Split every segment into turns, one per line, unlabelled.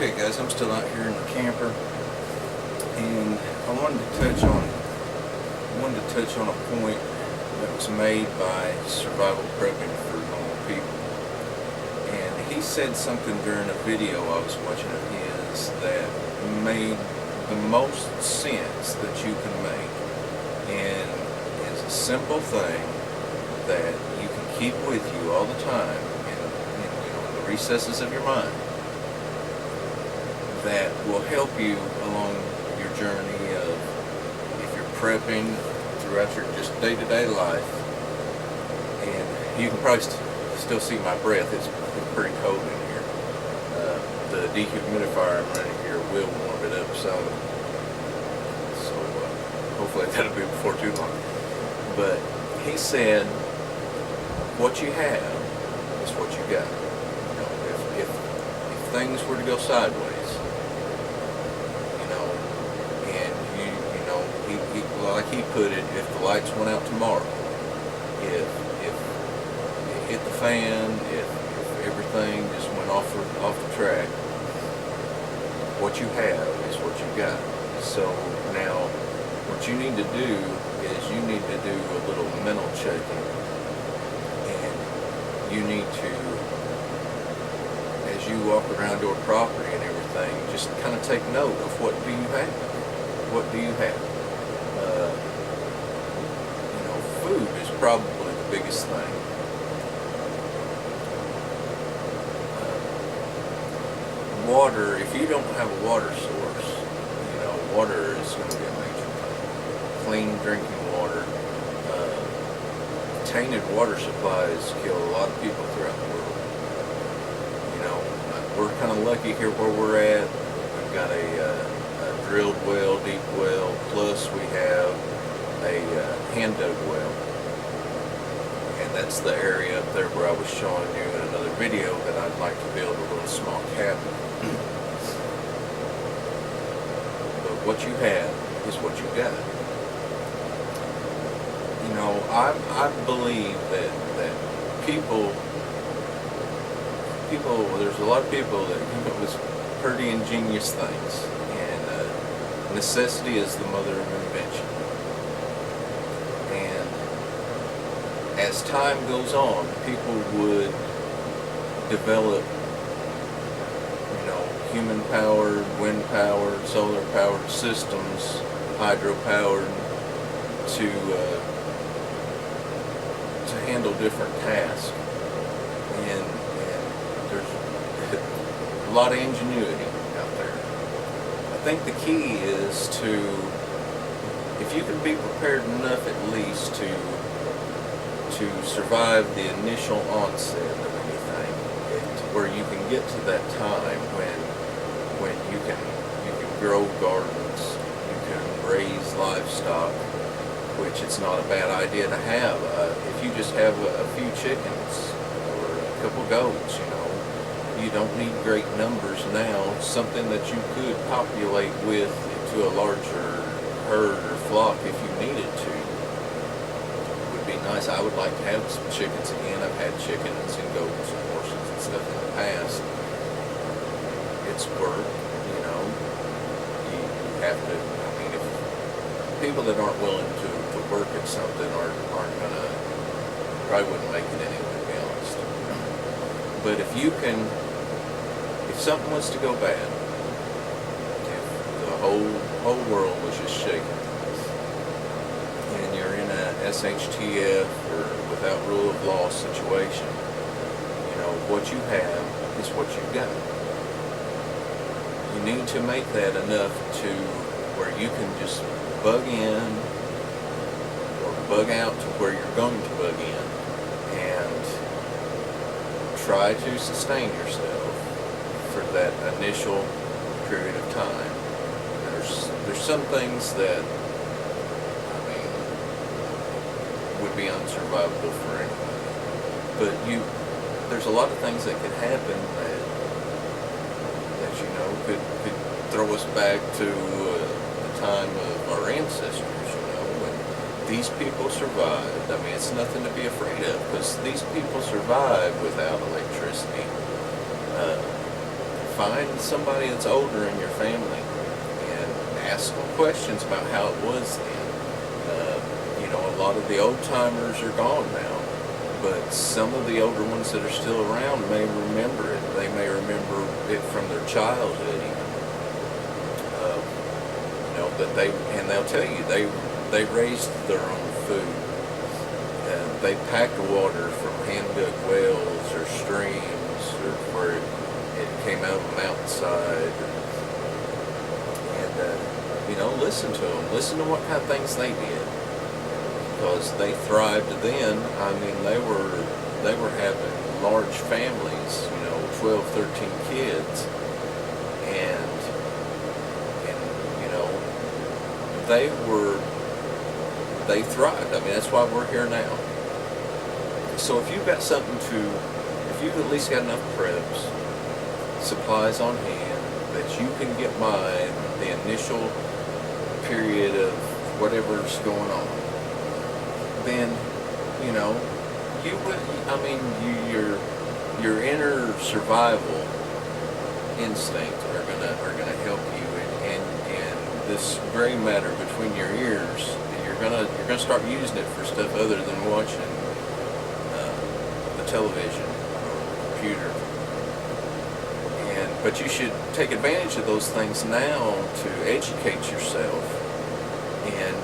Okay guys, I'm still out here in the camper, and I wanted to touch on a point that was made by Survival Prepping for Normal People. And he said something during a video I was watching of his that made the most sense that you can make, and it's a simple thing that you can keep with you all the time in the recesses of your mind, that will help you along your journey of, if you're prepping throughout your just day-to-day life. And you can probably still see my breath. It's pretty cold in here. The dehumidifier I'm running here will warm it up some, so hopefully that'll be before too long. But he said, what you have is what you got. You know, if things were to go sideways, like he put it, if the lights went out tomorrow, if it hit the fan, if everything just went off the track, what you have is what you got. So now, what you need to do is you need to do a little mental checking, and you need to, as you walk around your property and everything, just kind of take note of what do you have. What do you have? Food is probably the biggest thing. Water, if you don't have a water source, water is going to be a major thing. Clean drinking water. Tainted water supplies kill a lot of people throughout the world. We're kind of lucky here where we're at. We've got a drilled well, deep well, plus we have a hand-dug well, and that's the area up there where I was showing you in another video that I'd like to build a little small cabin. But what you have is what you got. I believe that people, there's a lot of people that come up with pretty ingenious things, and necessity is the mother of invention. As time goes on, people would develop, human-powered, wind-powered, solar-powered systems, hydro-powered, to handle different tasks. And there's a lot of ingenuity out there. I think the key is to, if you can be prepared enough at least to survive the initial onset of anything, where you can get to that time when you can grow gardens, you can raise livestock, which it's not a bad idea to have. If you just have a few chickens or a couple goats, you don't need great numbers now. Something that you could populate with to a larger herd or flock if you needed to. Nice. I would like to have some chickens again. I've had chickens and goats and horses and stuff in the past. It's work, you have to, if people that aren't willing to work at something aren't gonna, probably wouldn't make it anyway, to be honest. But if something was to go bad, if the whole world was just shaking, and you're in a SHTF or without rule of law situation, what you have is what you got. You need to make that enough to where you can just bug in or bug out to where you're going to bug in and try to sustain yourself for that initial period of time. There's some things that would be unsurvivable for anybody. But there's a lot of things that could happen that could throw us back to the time of our ancestors, when these people survived. It's nothing to be afraid of, because these people survived without electricity. find somebody that's older in your family and ask them questions about how it was then. A lot of the old timers are gone now, but some of the older ones that are still around may remember it. They may remember it from their childhood even. They'll tell you they raised their own food. They packed water from hand-dug wells or streams or where it came out of the mountainside. And listen to them. Listen to what kind of things they did. Because they thrived then. I mean, they were having large families, 12, 13 kids, and they thrived. I mean, that's why we're here now. So if you've at least got enough preps, supplies on hand, that you can get by the initial period of whatever's going on, then your inner survival instincts are gonna help you, and this gray matter between your ears, you're gonna start using it for stuff other than watching the television or computer. But you should take advantage of those things now to educate yourself in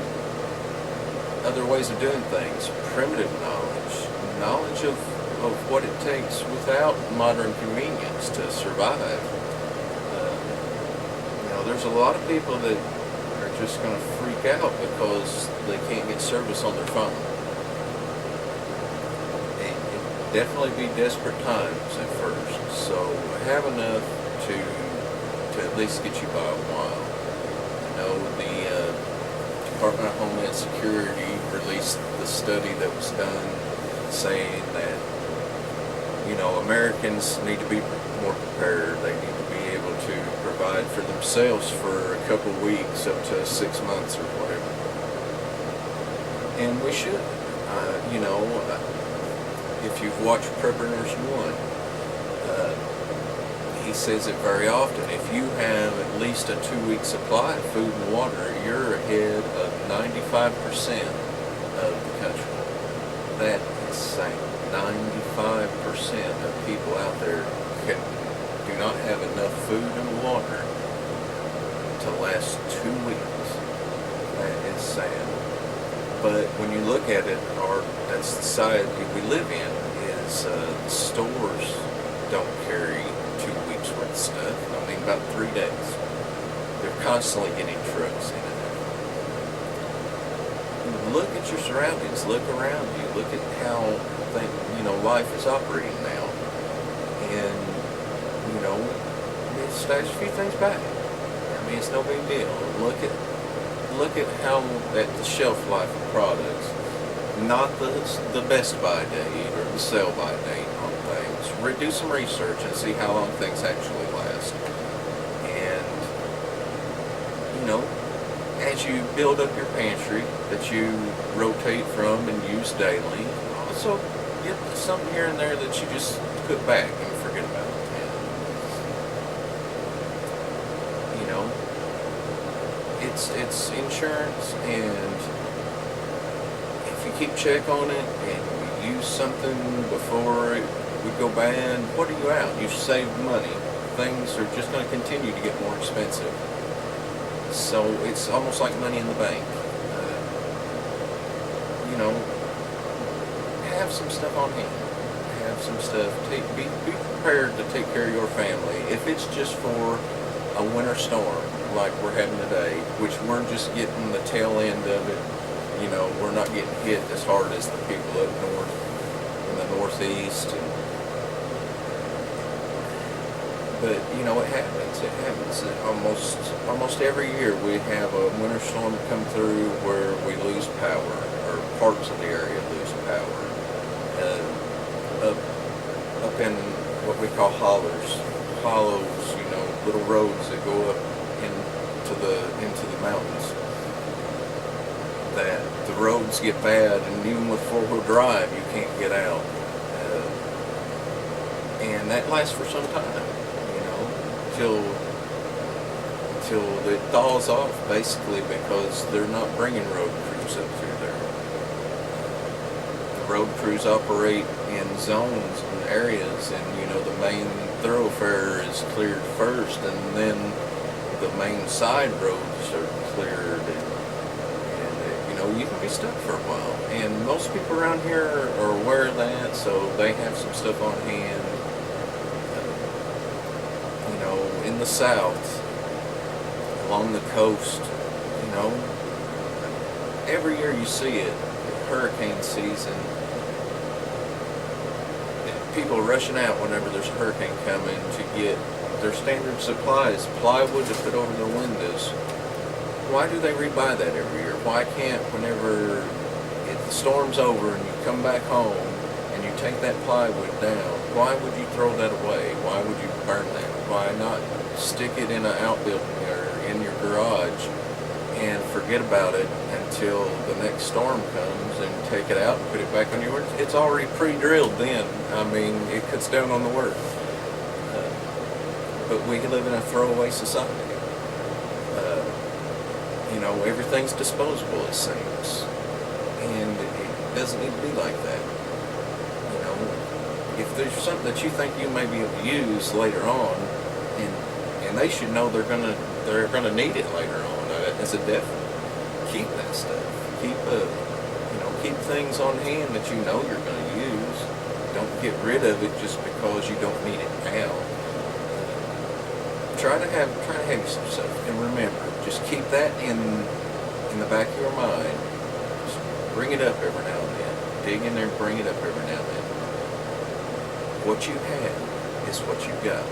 other ways of doing things, primitive knowledge of what it takes without modern convenience to survive. There's a lot of people that are just going to freak out because they can't get service on their phone. It'd definitely be desperate times at first, so have enough to at least get you by a while. The Department of Homeland Security released the study that was done saying that Americans need to be more prepared. They need to be able to provide for themselves for a couple of weeks up to 6 months or whatever. And we should. If you've watched Prepper Nurse 1, he says it very often. If you have at least a 2-week supply of food and water, you're ahead of 95% of the country. That is saying 95% of people out there do not have enough food and water to last 2 weeks. That is sad. But when you look at it, that society we live in is stores don't carry 2 weeks worth of stuff. I mean, about 3 days. They're constantly getting trucks in and out. Look at your surroundings. Look around you. Look at how life is operating now. And stash a few things back. I mean, it's no big deal. Look at how at the shelf life of products, not the best by date or the sell by date on things. Do some research and see how long things actually last. And as you build up your pantry that you rotate from and use daily, also get something here and there that you just put back and forget about. It's insurance, and if you keep check on it and you use something before it would go bad, what are you out? You've saved money. Things are just going to continue to get more expensive. So it's almost like money in the bank. Have some stuff on hand. Have some stuff. Be prepared to take care of your family. If it's just for a winter storm like we're having today, which we're just getting the tail end of it. We're not getting hit as hard as the people up north in the northeast. But it happens. It happens. Almost every year we have a winter storm come through where we lose power, or parts of the area lose power. Up in what we call hollows, little roads that go up into the mountains. That the roads get bad, and even with 4-wheel drive, you can't get out. And that lasts for some time. till it thaws off, basically, because they're not bringing road crews up through there. The road crews operate in zones and areas, and the main thoroughfare is cleared first, and then the main side roads are cleared, and you can be stuck for a while. And most people around here are aware of that, so they have some stuff on hand. In the south, along the coast, every year you see it, hurricane season, people are rushing out whenever there's a hurricane coming to get their standard supplies, plywood to put over their windows. Why do they rebuy that every year? Why can't, whenever the storm's over and you come back home and you take that plywood down, why would you throw that away? Why would you burn that? Why not stick it in an outbuilding or in your garage and forget about it until the next storm comes and take it out and put it back on your work? It's already pre-drilled then. I mean, it cuts down on the work. But we live in a throwaway society. Everything's disposable, it seems. And it doesn't need to be like that. If there's something that you think you may be able to use later on, and they should know they're gonna need it later on as a definite, keep that stuff. Keep things on hand that you're gonna use. Don't get rid of it just because you don't need it now. Try to have you some stuff, and remember, just keep that in the back of your mind. Just bring it up every now and then. Dig in there and bring it up every now and then. What you have is what you got.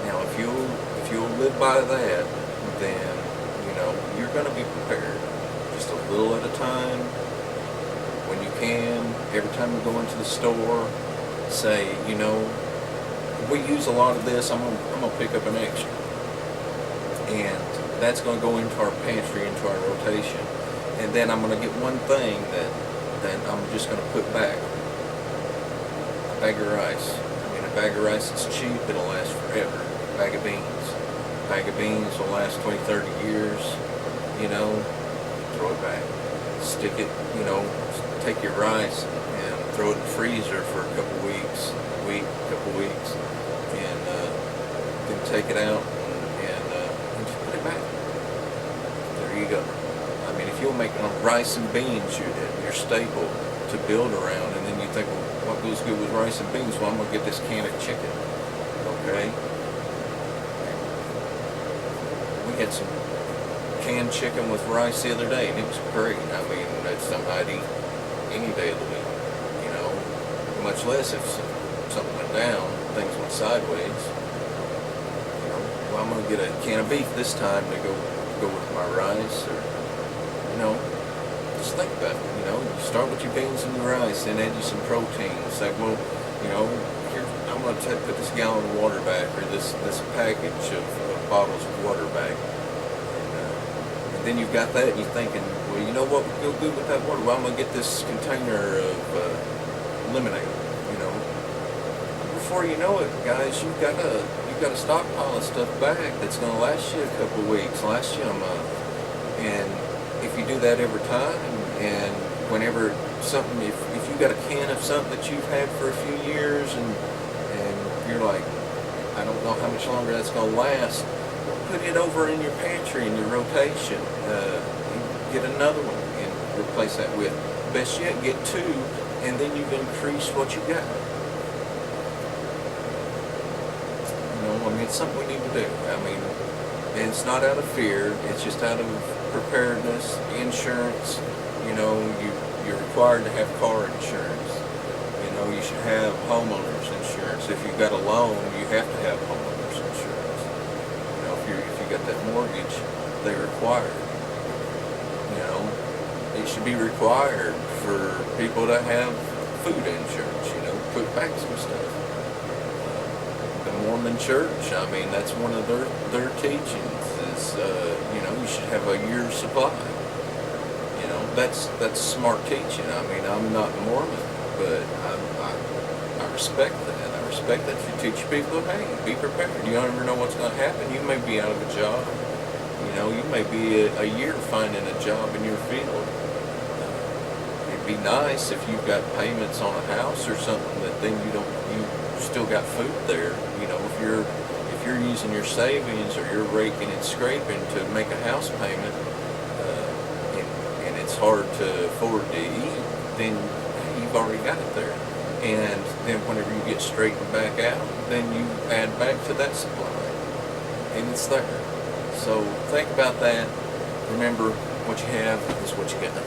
Now, if you'll live by that, then you're going to be prepared. Just a little at a time. When you can, every time you go into the store, say, we use a lot of this. I'm gonna pick up an extra, and that's gonna go into our pantry, into our rotation. And then I'm gonna get one thing that I'm just gonna put back. A bag of rice. A bag of rice is cheap. It'll last forever. A bag of beans. A bag of beans will last 20, 30 years. Throw it back. Stick it. Take your rice and throw it in the freezer for a couple weeks. Couple weeks, and then take it out and just put it back. There you go. If you'll make rice and beans your staple to build around, and then you think, well, what goes good with rice and beans? Well, I'm gonna get this can of chicken. Okay. We had some canned chicken with rice the other day, and it was great. That's something I'd eat any day of the week. Much less if something went down, things went sideways. Well, I'm gonna get a can of beef this time to go with my rice, or just think about it. You start with your beans and your rice, then add you some protein. It's like, well, here I'm gonna put this gallon of water back, or this package of bottles of water back, and then you've got that, and you're thinking, well, what would go good with that water? Well, I'm gonna get this container of lemonade. Before you know it, guys, you've got a stockpile of stuff back that's going to last you a couple of weeks, last you a month. And if you do that every time, and whenever something, if you've got a can of something that you've had for a few years, and you're like, I don't know how much longer that's going to last, put it over in your pantry, in your rotation. Get another one and replace that with. Best yet, get two, and then you've increased what you got. It's something we need to do. And it's not out of fear. It's just out of preparedness, insurance. You're required to have car insurance. You should have homeowners insurance. If you've got a loan, you have to have homeowners insurance. If you got that mortgage, they require it. It should be required for people to have food insurance. Put back some stuff. The Mormon Church, that's one of their teachings is, you should have a year's supply. That's smart teaching. I'm not Mormon, but I respect that. I respect that. You teach people, hey, be prepared. You don't ever know what's going to happen. You may be out of a job. You know, you may be a year finding a job in your field. It'd be nice if you've got payments on a house or something that then you still got food there. You know, if you're using your savings or you're raking and scraping to make a house payment, and it's hard to afford to eat, then hey, you've already got it there. And then whenever you get straightened back out, then you add back to that supply, and it's there. So think about that. Remember, what you have is what you got.